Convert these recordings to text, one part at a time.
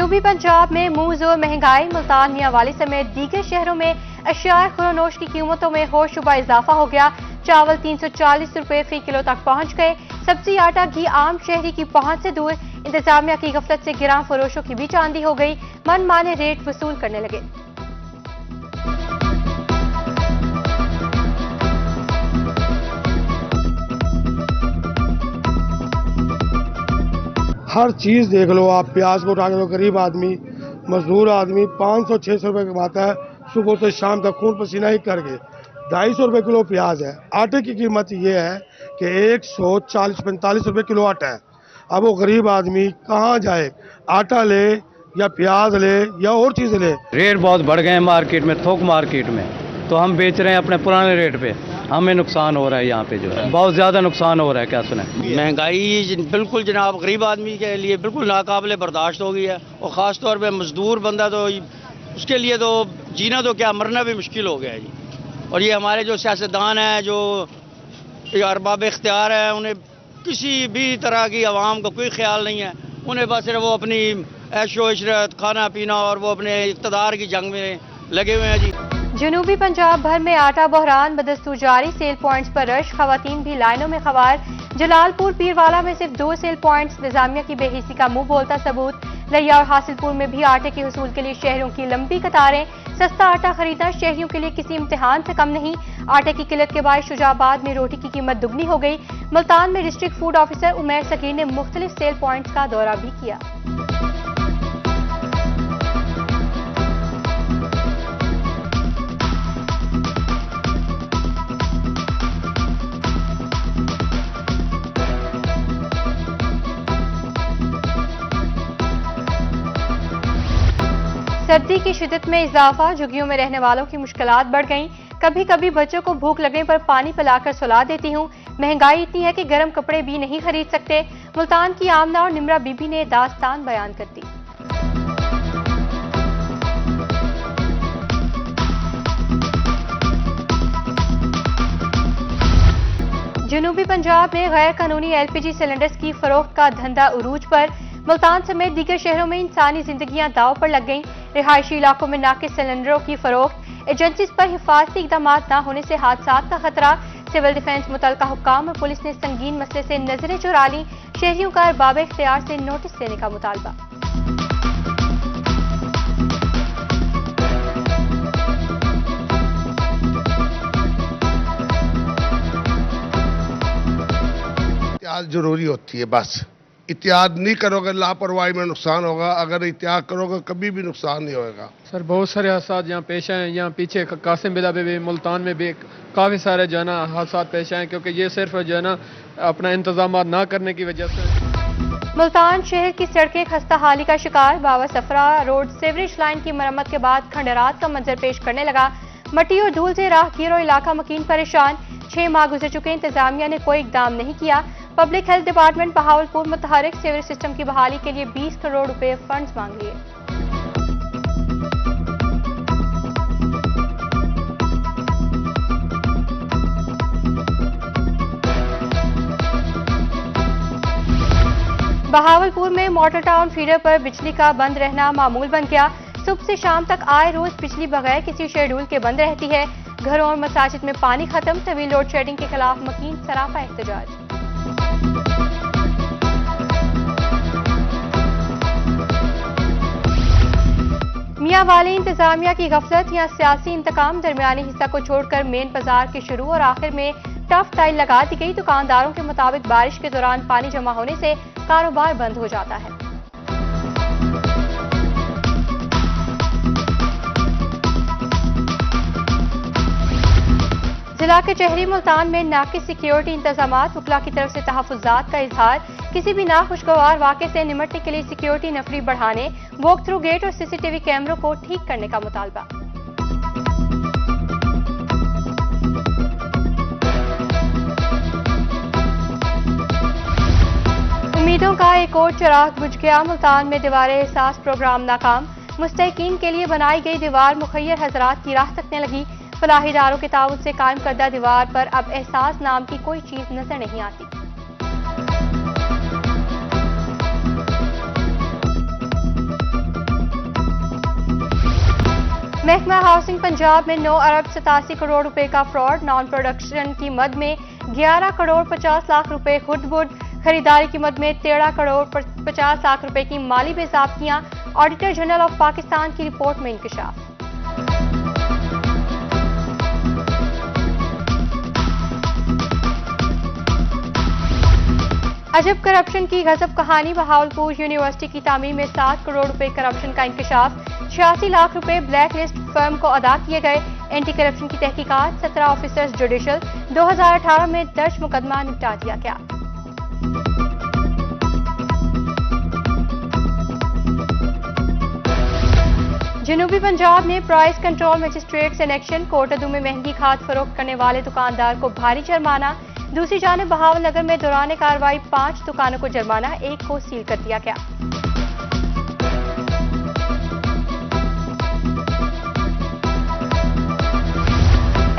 जनूबी पंजाब में मुंह जोर महंगाई। मुल्तान, मियांवाली समेत दीगर शहरों में अशियाए खुरोनोश की कीमतों में होशरुबा इजाफा हो गया। चावल 340 रुपए फी किलो तक पहुंच गए। सब्जी, आटा, घी आम शहरी की पहुंच से दूर। इंतजामिया की गफलत से गिरां फरोशों की भी चांदी हो गई। मनमाने रेट वसूल करने लगे। हर चीज़ देख लो आप, प्याज को उठा के लो, गरीब आदमी, मजदूर आदमी 500-600 रुपये कमाता है, सुबह से शाम तक खून पसीना ही करके। 250 रुपये किलो प्याज है। आटे की कीमत ये है कि 140-45 रुपये किलो आटा है। अब वो गरीब आदमी कहाँ जाए, आटा ले या प्याज ले या और चीज़ ले। रेट बहुत बढ़ गए हैं मार्केट में, थोक मार्केट में, तो हम बेच रहे हैं अपने पुराने रेट पे। हमें नुकसान हो रहा है, यहाँ पे जो है बहुत ज़्यादा नुकसान हो रहा है। क्या सुने, महंगाई बिल्कुल जनाब गरीब आदमी के लिए बिल्कुल नाकाबिले बर्दाश्त हो गई है, और ख़ास तौर पे मजदूर बंदा तो उसके लिए तो जीना तो क्या मरना भी मुश्किल हो गया है जी। और ये हमारे जो सियासतदान हैं, जो अरबाब इख्तियार हैं, उन्हें किसी भी तरह की आवाम का कोई ख्याल नहीं है। उन्हें बस सिर्फ वो अपनी ऐशो इशरत, खाना पीना और वो अपने इक़्तिदार की जंग में लगे हुए हैं जी। जनूबी पंजाब भर में आटा बहरान बदस्तूर जारी। सेल पॉइंट्स पर रश, खवातीन भी लाइनों में खवार। जलालपुर पीरवाला में सिर्फ 2 सेल पॉइंट्स। निजामिया की बेहिसी का मुंह बोलता सबूत। लिया और हासिलपुर में भी आटे के हुसूल के लिए शहरों की लंबी कतारें। सस्ता आटा खरीदना शहरियों के लिए किसी इम्तिहान से कम नहीं। आटे की किल्लत के बाद शुजाबाद में रोटी की कीमत दुगनी हो गई। मुल्तान में district food officer Umair Sakir ने मुख्तलिफ सेल पॉइंट्स का दौरा भी किया। सर्दी की शिद्दत में इजाफा। झुग्गियों में रहने वालों की मुश्किलात बढ़ गईं। कभी कभी बच्चों को भूख लगने पर पानी पिलाकर सुला देती हूँ। महंगाई इतनी है कि गर्म कपड़े भी नहीं खरीद सकते। मुल्तान की आमना और निमरा बीबी ने दास्तान बयान कर दी। जनूबी पंजाब में गैर कानूनी LPG सिलेंडर्स की फरोख्त का धंधा उरूज पर। मुल्तान समेत दीगर शहरों में इंसानी जिंदगियां दांव पर लग गईं। रिहायशी इलाकों में नाकिस सिलेंडरों की फरोख्त। एजेंसीज पर हिफाजती इकदाम न होने से हादसात का खतरा। सिविल डिफेंस, मुतल्लिका हुक्काम और पुलिस ने संगीन मसले से नजरें चुरा ली। शहरियों का अरबाब इख्तियार से नोटिस देने का मुतालबा। जरूरी होती है, बस इत्याद नहीं करोगे लापरवाही में नुकसान होगा, अगर इत्याद करोगे कभी भी नुकसान नहीं होगा। सर बहुत सारे हादसात यहाँ पेश आए हैं। यहाँ पीछे कासिम बिला में भी, मुल्तान में भी काफ़ी सारे जो है ना हादसात पेश आए, क्योंकि ये सिर्फ जो है ना अपना इंतजाम ना करने की वजह से। मुल्तान शहर की सड़कें खस्ता हाली का शिकार। बाबा सफरा रोड सीवरेज लाइन की मरम्मत के बाद खंडरात का मंजर पेश करने लगा। मट्टी और धूल से राहगीर और इलाका मकीन परेशान। 6 माह गुजर चुके, इंतजामिया ने कोई इकदाम नहीं किया। पब्लिक हेल्थ डिपार्टमेंट बहावलपुर मुतहरिक सीवरेज सिस्टम की बहाली के लिए 20 करोड़ रुपए फंड्स मांग लिए। बहावलपुर में मॉडल टाउन फीडर पर बिजली का बंद रहना मामूल बन गया। सुबह से शाम तक आए रोज बिजली बगैर किसी शेड्यूल के बंद रहती है। घरों और मसाजिद में पानी खत्म। तवील लोड शेडिंग के खिलाफ मकीन सरापा एहतजाज। मियांवाली इंतजामिया की गफलत या सियासी इंतकाम। दरमियानी हिस्सा को छोड़कर मेन बाजार के शुरू और आखिर में टफ टाइल लगा दी गई। दुकानदारों के मुताबिक बारिश के दौरान पानी जमा होने से कारोबार बंद हो जाता है। जिला के शहरी मुल्तान में नाकिस सिक्योरिटी इंतजामात। वकला की तरफ से तहफुजात का इजहार। किसी भी नाखुशगवार वाक़े से निमटने के लिए सिक्योरिटी नफरी बढ़ाने, वॉक थ्रू गेट और CCTV कैमरों को ठीक करने का मुतालबा। उम्मीदों का एक और चिराग बुझ गया। मुल्तान में दीवार एहसास प्रोग्राम नाकाम। मुस्तहिकीन के लिए बनाई गई दीवार मुखय्यर हजरात की राह तकने लगी। फलाही इदारों के ताउन से कायम करदा दीवार पर अब एहसास नाम की कोई चीज नजर नहीं आती। महकमा हाउसिंग पंजाब में 9 अरब 87 करोड़ रुपए का फ्रॉड, नॉन प्रोडक्शन की मद में 11 करोड़ 50 लाख रुपए खुर्द-बुर्द, खरीदारी की मद में 13 करोड़ 50 लाख रुपए की माली बेज़ाब्तियां, ऑडिटर जनरल ऑफ पाकिस्तान की रिपोर्ट में इंकशाफ। अजब करप्शन की गजब कहानी, बहावलपुर यूनिवर्सिटी की तामीर में 7 करोड़ रुपए करप्शन का इंकशाफ, 86 लाख रुपए ब्लैक लिस्ट फर्म को अदा किए गए। एंटी करप्शन की तहकीकात, 17 ऑफिसर्स जुडिशल, 2018 में दर्ज मुकदमा निपटा दिया गया। जनूबी पंजाब में प्राइस कंट्रोल मजिस्ट्रेट से एक्शन, कोटअदू में महंगी खाद फरोख्त करने वाले दुकानदार को भारी जुर्माना। दूसरी जानिब बहावल नगर में दौरान कार्रवाई 5 दुकानों को जुर्माना, 1 को सील कर दिया गया।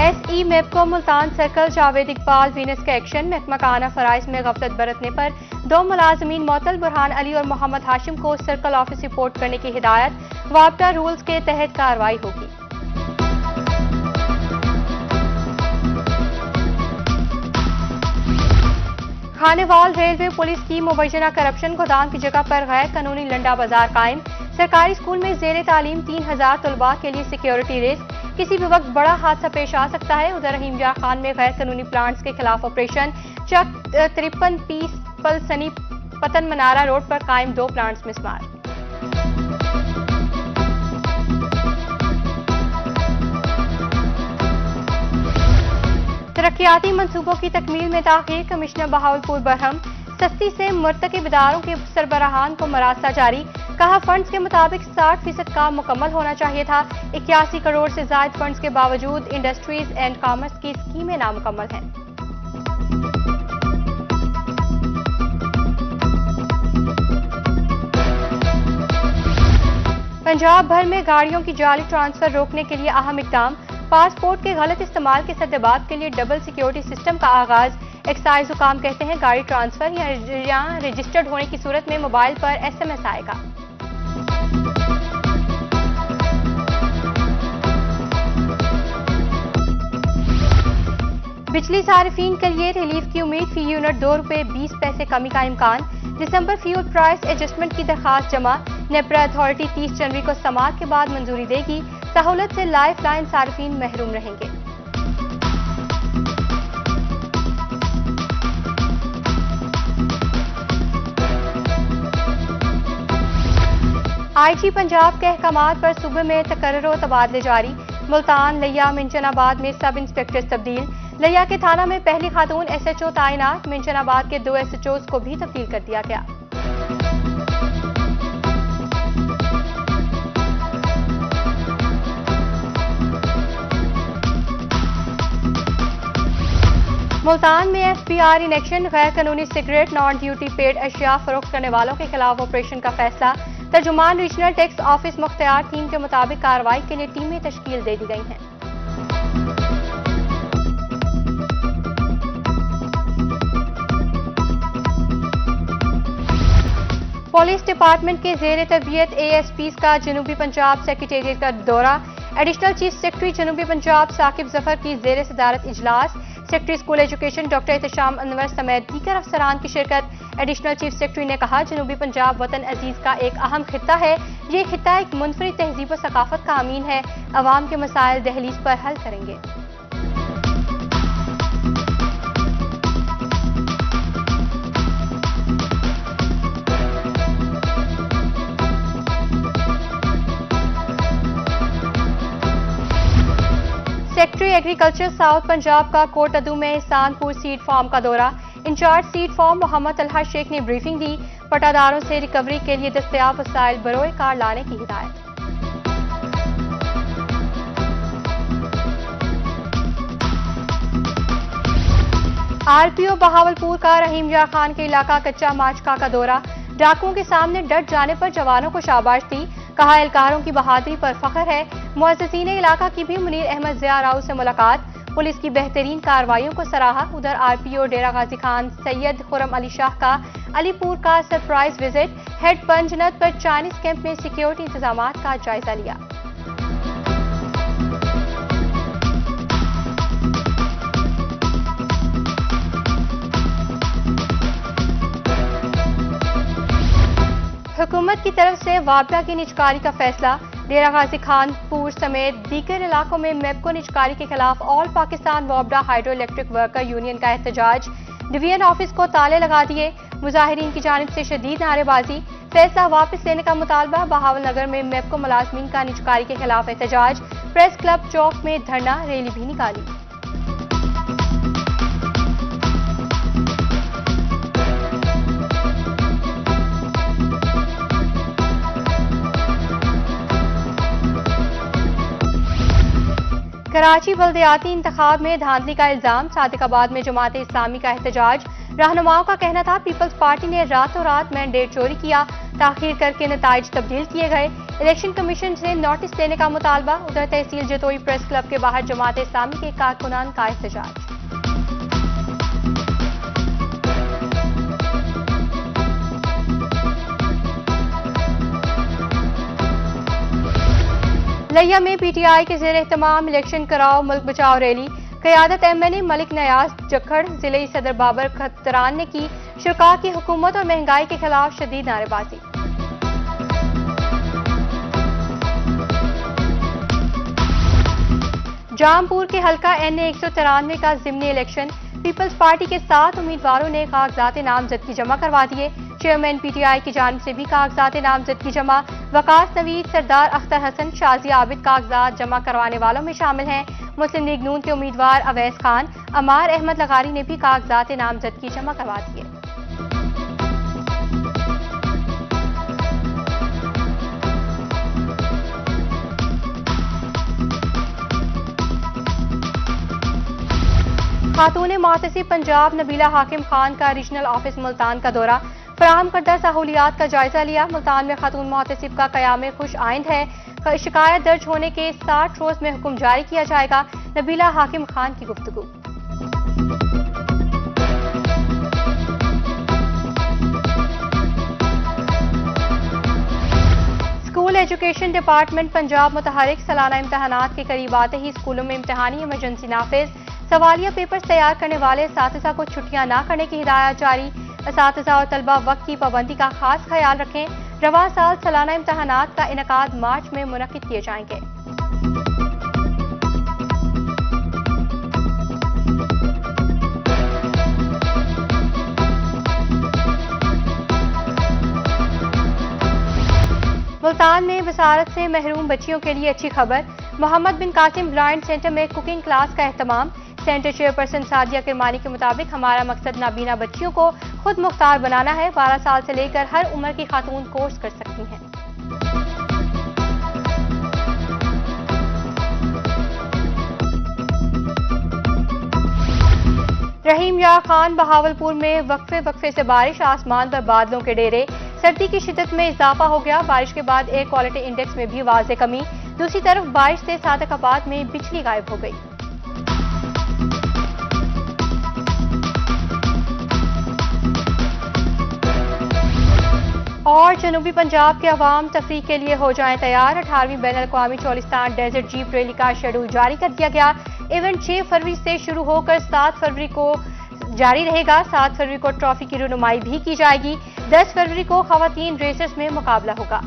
एसई मेपको मुल्तान सर्कल, जावेद इकबाल वीनस का एक्शन, महकमा काना फराइज में गफलत बरतने पर 2 मुलाजमीन मोतल बुरहान अली और मोहम्मद हाशिम को सर्कल ऑफिस रिपोर्ट करने की हिदायत, वापटा रूल्स के तहत कार्रवाई होगी। खानेवाल रेलवे पुलिस की मुबैना करप्शन, गोदाम की जगह पर गैर कानूनी लंडा बाजार कायम, सरकारी स्कूल में जेर तालीम 3000 तलबा के लिए सिक्योरिटी रिस्क, किसी भी वक्त बड़ा हादसा पेश आ सकता है। उधर रहीमजा खान में गैर कानूनी प्लांट्स के खिलाफ ऑपरेशन, चक 53 पीपल सनी पतन मनारा रोड पर कायम 2 प्लांट्स मिसमार। तरक्याती मंसूबों की तकमील में ताखीर, कमिश्नर बहावलपुर बरहम, सस्ती से मुर्तकिब इदारों के सरबराहान को मरासा जारी, कहा फंड्स के मुताबिक 60% काम मुकम्मल होना चाहिए था। 81 करोड़ से जायद फंड्स के बावजूद इंडस्ट्रीज एंड कॉमर्स की स्कीमें नामुकम्मल हैं। पंजाब भर में गाड़ियों की जाली ट्रांसफर रोकने के लिए अहम इकदाम, पासपोर्ट के गलत इस्तेमाल के सद्देबात के लिए डबल सिक्योरिटी सिस्टम का आगाज। एक्साइज हुकाम कहते हैं गाड़ी ट्रांसफर या रजिस्टर्ड होने की सूरत में मोबाइल पर SMS आएगा। बिजली सारिफीन के लिए रिलीफ की उम्मीद, फी यूनिट 2 रुपए 20 पैसे कमी का इम्कान। दिसंबर फ्यूल प्राइस एडजस्टमेंट की दरखास्त जमा, नेपरा अथॉरिटी 30 जनवरी को समाअत के बाद मंजूरी देगी। सहूलत से लाइफ लाइन सारिफीन महरूम रहेंगे। IG पंजाब के अहकामात पर सूबे में तकर्रो तबादले जारी, मुल्तान, लिया, मिंचनाबाद में सब इंस्पेक्टर तब्दील, लिया के थाना में पहली खातून SHO तैनात, मिंचनाबाद के 2 SHOs को भी तब्दील कर दिया गया। मुल्तान में FBR इन एक्शन, गैर कानूनी सिगरेट, नॉन ड्यूटी पेड अशिया फरोख्त करने वालों के खिलाफ ऑपरेशन का फैसला। तर्जुमान regional tax office Mukhtiar team के मुताबिक कार्रवाई के लिए टीमें तश्कील दे दी गई हैं। पुलिस डिपार्टमेंट के जेर तरबियत ASPs का जनूबी पंजाब सेक्रेटेरिएट का दौरा, एडिशनल चीफ सेक्रेटरी जनूबी पंजाब साकिब जफर की जेर सदारत इजलास, secretary school education doctor Ehtesham Anwar समेत दीगर अफसरान की शिरकत। एडिशनल चीफ सेक्रेटरी ने कहा जनूबी पंजाब वतन अजीज का एक अहम खित्ता है, ये खित्ता एक मुनफरिद तहजीब व सकाफत का अमीन है, अवाम के मसाइल दहलीज पर हल करेंगे। सेक्रेटरी एग्रीकल्चर साउथ पंजाब का कोटअदू में एहसानपुर सीड फार्म का दौरा, incharge seed farm Mohammad Talha Shaikh ने ब्रीफिंग दी, पटादारों से रिकवरी के लिए दस्तयाब वसाइल बरोए कार लाने की हिदायत। RPO बहावलपुर का रहीमजा खान के इलाका कच्चा माचका का दौरा, डाकुओं के सामने डट जाने पर जवानों को शाबाश दी, कहा एहलकारों की बहादुरी पर फख्र है। मुअज़्ज़िज़ीन इलाका की भी मुनीर अहमद ज़िया राव से मुलाकात, पुलिस की बेहतरीन कार्रवाइयों को सराहा। उधर RPO डेरा गाजी खान सैयद खुरम अली शाह का अलीपुर का सरप्राइज विजिट, हेड पंजनत पर चाइनीज कैंप में सिक्योरिटी इंतजामात का जायजा लिया। हुकूमत की तरफ से वापडा की निजकारी का फैसला। डेरा गाजी खानपुर समेत दीगर इलाकों में मेपको निजकारी के खिलाफ ऑल पाकिस्तान वापडा हाइड्रो इलेक्ट्रिक वर्कर यूनियन का एहतजाज। डिवीजन ऑफिस को ताले लगा दिए, मुजाहिरीन की जानिब से शदीद नारेबाजी। फैसला वापस लेने का मुतालबा। बहावल नगर में मेपको मुलाजमीन का निजकारी के खिलाफ एहतजाज। प्रेस क्लब चौक में धरना रैली भी निकाली। कराची बल्दियाती इंतखाब में धांधली का इल्जाम। सादिकाबाद में जमात इस्लामी का एहतजाज। रहनुमाओं का कहना था पीपल्स पार्टी ने रातों रात मैंडेट चोरी किया, ताखीर करके नताइज तब्दील किए गए। इलेक्शन कमीशन से नोटिस देने का मुतालबा। उधर तहसील जतोई प्रेस क्लब के बाहर जमात इस्लामी के कारकुनान का एहतजाज। लिया में पीटीआई के ज़ेर एहतमाम इलेक्शन कराओ मुल्क बचाओ रैली। क़यादत एमएनए मलिक नयाज जखड़ जिले सदर बाबर खतरान ने की। शुरा की हुकूमत और महंगाई के खिलाफ शदीद नारेबाजी। जामपुर के हल्का NA 193 का ज़िमनी इलेक्शन। पीपल्स पार्टी के 7 उम्मीदवारों ने कागजात नामजदगी जमा करवा दिए। चेयरमैन पीटीआई की जानिब से भी कागजात नामजदगी जमा। वकास नवीद, सरदार अख्तर हसन, शाजी आबिद कागजात जमा करवाने वालों में शामिल हैं। मुस्लिम लीग नून के उम्मीदवार अवैस खान, अमार अहमद लगारी ने भी कागजात नामजदगी जमा करवा दिए। खातून मुअतसिब पंजाब नबीला हाकिम खान का रीजनल ऑफिस मुल्तान का दौरा। फराहम करदा सहूलियात का जायजा लिया। मुल्तान में खातून मुअतसिब का क़याम खुश आइंद है। शिकायत दर्ज होने के 60 रोज में हुक्म जारी किया जाएगा। नबीला हाकिम खान की गुफ्तगू। स्कूल एजुकेशन डिपार्टमेंट पंजाब मुतहरिक। सालाना इम्तहानात के करीब आते ही स्कूलों में इम्तहानी इमरजेंसी नाफिज। सवालिया पेपर्स तैयार करने वाले असातिज़ा को छुट्टियां न करने की हिदायत जारी। असातिज़ा और तलबा वक्त की पाबंदी का खास ख्याल रखें। रवां साल सालाना इम्तहानात का इनकाद मार्च में मुनक्किद किए जाएंगे। मुल्तान में बसारत से महरूम बच्चियों के लिए अच्छी खबर। मोहम्मद बिन कासिम ग्रांड सेंटर में कुकिंग क्लास का एहतमाम। सेंटर चेयरपर्सन सादिया किरमानी के मुताबिक हमारा मकसद नाबीना बच्चियों को खुद मुख्तार बनाना है। 12 साल से लेकर हर उम्र की खातून कोर्स कर सकती हैं। रहीम यार खान बहावलपुर में वक्फे से बारिश। आसमान पर बादलों के डेरे। सर्दी की शिद्दत में इजाफा हो गया। बारिश के बाद एयर क्वालिटी इंडेक्स में भी वाज़े कमी। दूसरी तरफ बारिश से सादिकाबाद में बिजली गायब हो गई। और जनूबी पंजाब के अवाम तफरीह के लिए हो जाएं तैयार। 18वीं बैनुल-अक़वामी चोलिस्तान डेजर्ट जीप रैली का शेड्यूल जारी कर दिया गया। इवेंट 6 फरवरी से शुरू होकर 7 फरवरी को जारी रहेगा। 7 फरवरी को ट्रॉफी की रुनुमाई भी की जाएगी। 10 फरवरी को खवातीन रेसर्स में मुकाबला होगा।